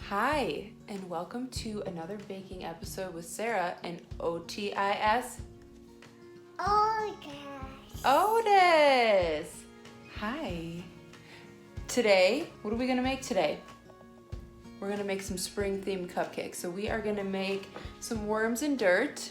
Hi, and welcome to another baking episode with Sarah and Otis. Otis! Hi. Today, what are we going to make today? We're going to make some spring-themed cupcakes. So we are going to make some worms and dirt.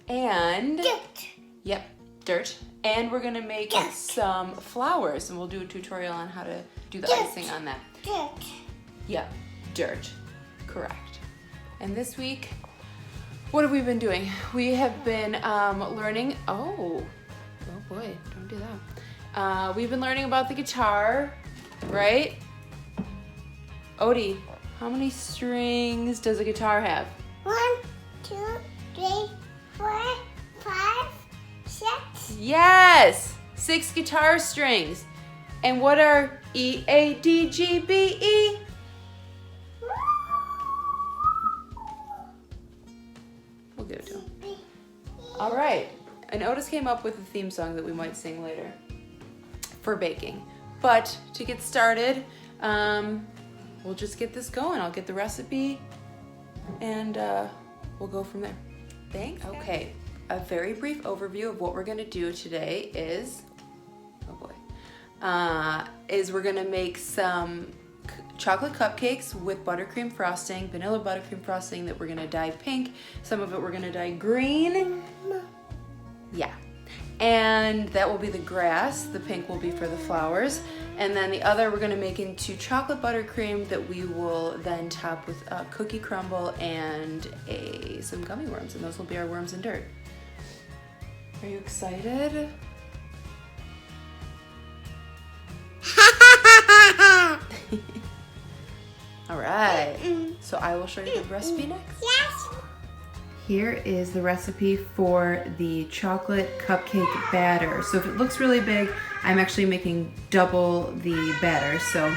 And... Dirt. Yep, dirt. And we're going to make some flowers. And we'll do a tutorial on how to do the icing on that. Dirt. Yep, dirt. Correct. And this week, what have we been doing? We have been learning... Oh boy, don't do that. We've been learning about the guitar, right? Odie, how many strings does a guitar have? 1, 2, 3, 4, 5, 6. Yes! 6 guitar strings. And what are E, A, D, G, B, E? We'll give it to him. All right. And Otis came up with a theme song that we might sing later for baking. But to get started, we'll just get this going. I'll get the recipe and we'll go from there. Thanks. Okay, a very brief overview of what we're gonna do today is, is we're gonna make some chocolate cupcakes with buttercream frosting, vanilla buttercream frosting that we're gonna dye pink. Some of it we're gonna dye green. Yeah. And that will be the grass. The pink will be for the flowers. And then the other we're gonna make into chocolate buttercream that we will then top with cookie crumble and some gummy worms. And those will be our worms and dirt. Are you excited? All right. So I will show you the recipe next. Yes. Here is the recipe for the chocolate cupcake batter. So if it looks really big, I'm actually making double the batter, so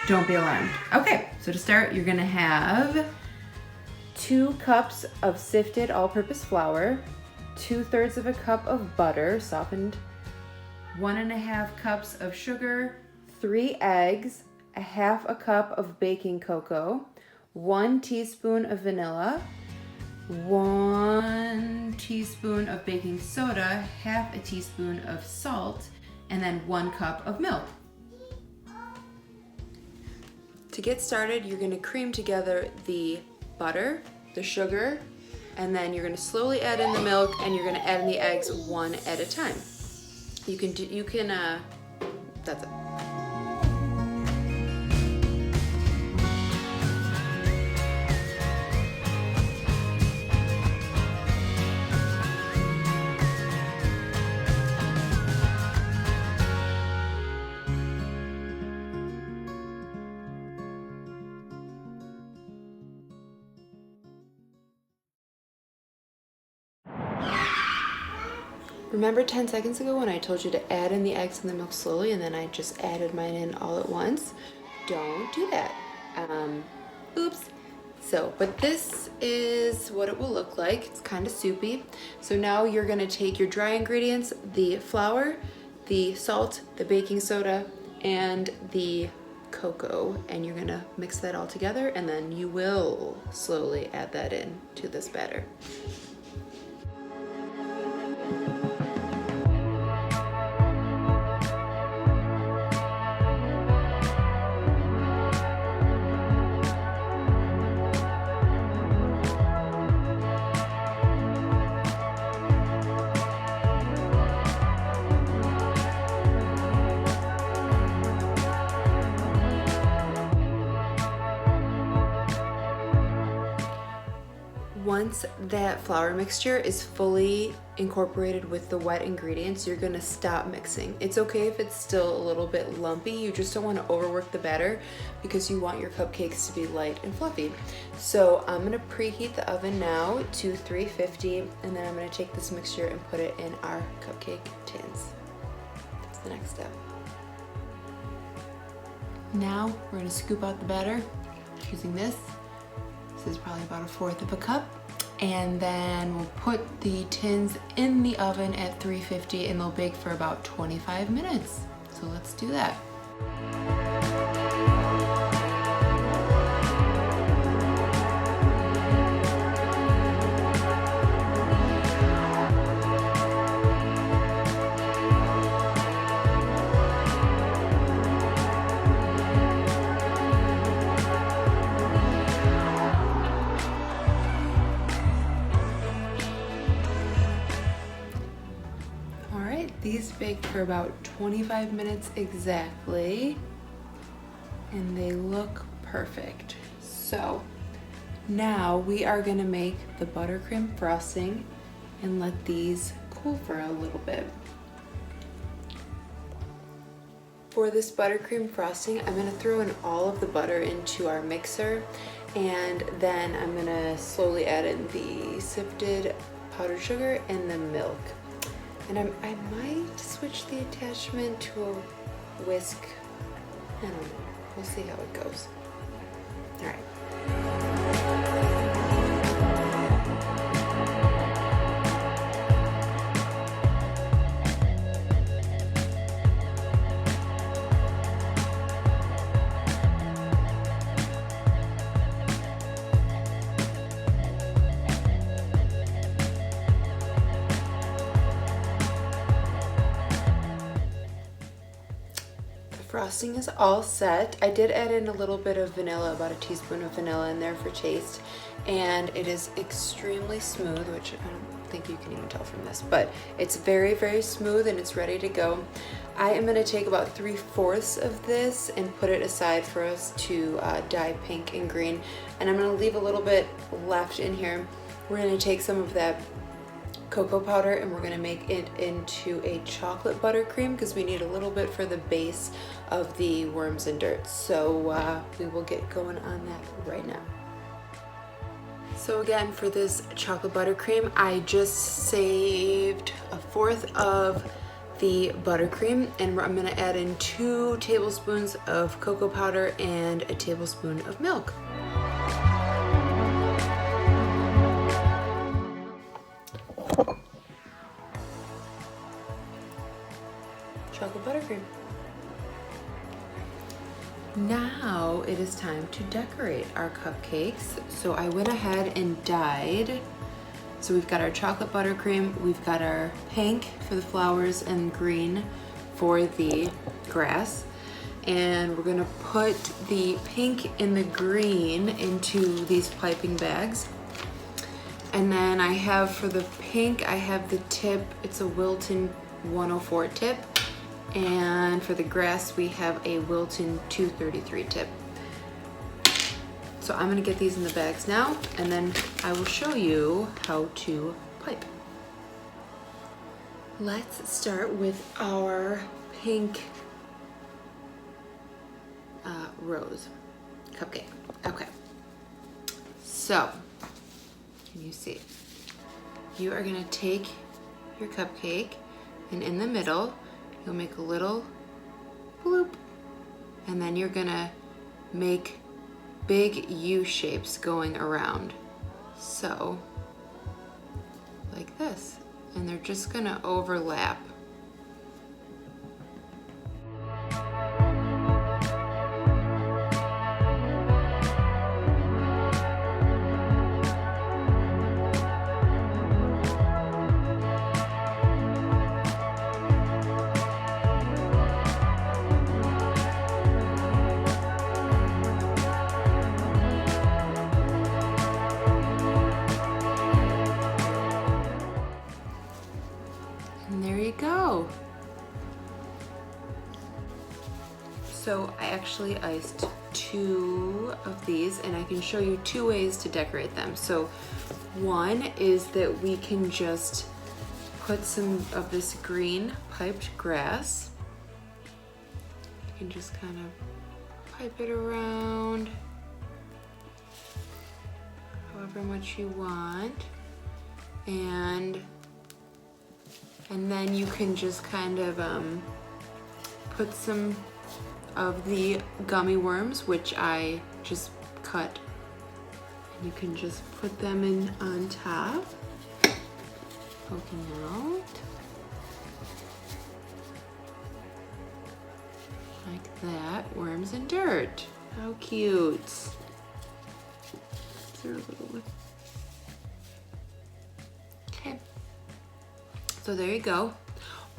don't be alarmed. Okay, so to start, you're gonna have 2 cups of sifted all-purpose flour, 2/3 of a cup of butter, softened, 1.5 cups of sugar, 3 eggs, 1/2 a cup of baking cocoa, 1 teaspoon of vanilla, 1 teaspoon of baking soda, 1/2 a teaspoon of salt, and then 1 cup of milk. To get started, you're going to cream together the butter, the sugar, and then you're going to slowly add in the milk, and you're going to add in the eggs one at a time. That's it. Remember 10 seconds ago when I told you to add in the eggs and the milk slowly and then I just added mine in all at once? Don't do that. Oops. So, but this is what it will look like. It's kind of soupy. So now you're gonna take your dry ingredients, the flour, the salt, the baking soda, and the cocoa, and you're gonna mix that all together and then you will slowly add that in to this batter. Once that flour mixture is fully incorporated with the wet ingredients, you're gonna stop mixing. It's okay if it's still a little bit lumpy. You just don't want to overwork the batter because you want your cupcakes to be light and fluffy. So I'm gonna preheat the oven now to 350, and then I'm gonna take this mixture and put it in our cupcake tins. That's the next step. Now we're gonna scoop out the batter using this. This is probably about 1/4 of a cup. And then we'll put the tins in the oven at 350 and they'll bake for about 25 minutes. So let's do that. baked for about 25 minutes exactly, and they look perfect. So now we are gonna make the buttercream frosting and let these cool for a little bit. For this buttercream frosting, I'm gonna throw in all of the butter into our mixer, and then I'm gonna slowly add in the sifted powdered sugar and the milk. And I might switch the attachment to a whisk. I don't know, we'll see how it goes. All right. Frosting is all set. I did add in a little bit of vanilla, about a teaspoon of vanilla in there for taste, and it is extremely smooth, which I don't think you can even tell from this, but it's very, very smooth and it's ready to go. I am gonna take about 3/4 of this and put it aside for us to dye pink and green, and I'm gonna leave a little bit left in here. We're gonna take some of that cocoa powder and we're gonna make it into a chocolate buttercream because we need a little bit for the base of the worms and dirt. So we will get going on that right now. So again, for this chocolate buttercream, I just saved 1/4 of the buttercream, and I'm gonna add in 2 tablespoons of cocoa powder and a tablespoon of milk. Chocolate buttercream. Now it is time to decorate our cupcakes. So I went ahead and dyed. So we've got our chocolate buttercream, we've got our pink for the flowers and green for the grass. And we're gonna put the pink and the green into these piping bags. And then I have for the pink, I have the tip, it's a Wilton 104 tip. And for the grass, we have a Wilton 233 tip. So I'm gonna get these in the bags now, and then I will show you how to pipe. Let's start with our pink rose cupcake. Okay, so can you see? You are gonna take your cupcake, and in the middle, you'll make a little bloop, and then you're gonna make big U shapes going around. So, like this, and they're just gonna overlap. And there you go. So I actually iced 2 of these, and I can show you 2 ways to decorate them. So one is that we can just put some of this green piped grass. You can just kind of pipe it around however much you want. And then you can just kind of put some of the gummy worms, which I just cut. And you can just put them in on top, poking out. Like that, worms and dirt. How cute. Is there a little one? Okay. So there you go.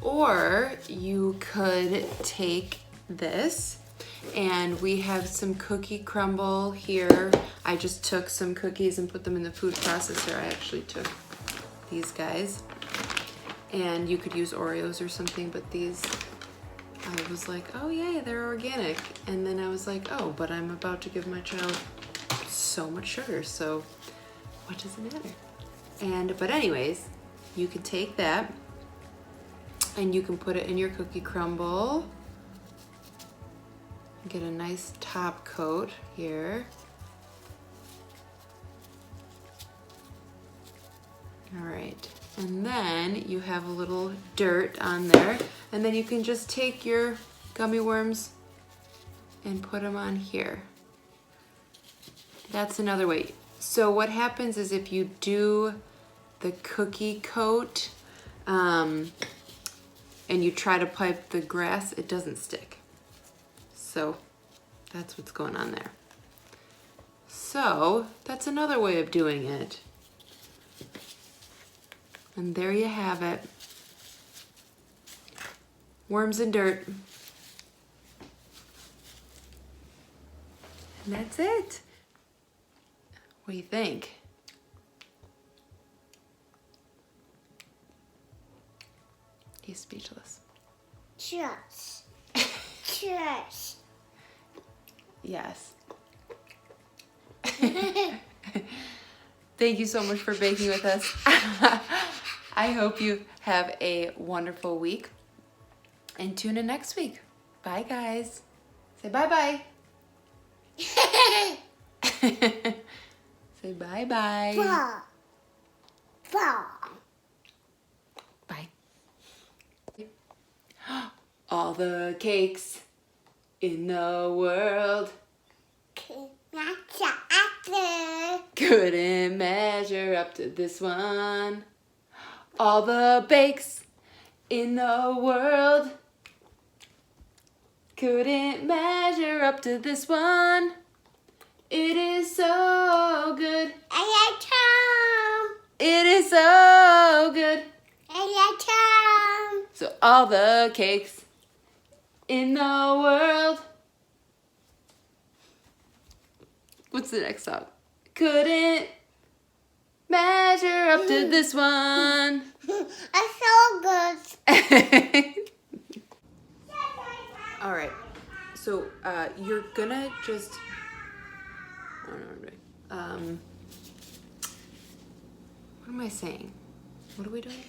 Or you could take this, and we have some cookie crumble here. I just took some cookies and put them in the food processor. I actually took these guys. And you could use Oreos or something, but these, I was like, oh yay, they're organic. And then I was like, oh, but I'm about to give my child so much sugar, so what does it matter? But anyways, you can take that and you can put it in your cookie crumble. Get a nice top coat here. All right, and then you have a little dirt on there, and then you can just take your gummy worms and put them on here. That's another way. So what happens is if you do the cookie coat and you try to pipe the grass, it doesn't stick. So that's what's going on there. So that's another way of doing it. And there you have it. Worms and dirt. And that's it. What do you think? He's speechless. Cheers. Cheers. Yes. Thank you so much for baking with us. I hope you have a wonderful week. And tune in next week. Bye, guys. Say bye-bye. Say bye-bye. Bye. Bye. Bye. All the cakes in the world couldn't measure up to this one. All the bakes in the world couldn't measure up to this one. It is so good. It is so good. So all the cakes in the world. What's the next song? Couldn't measure up to this one. It's so good. All right. So you're gonna just. What am I saying? What are we doing?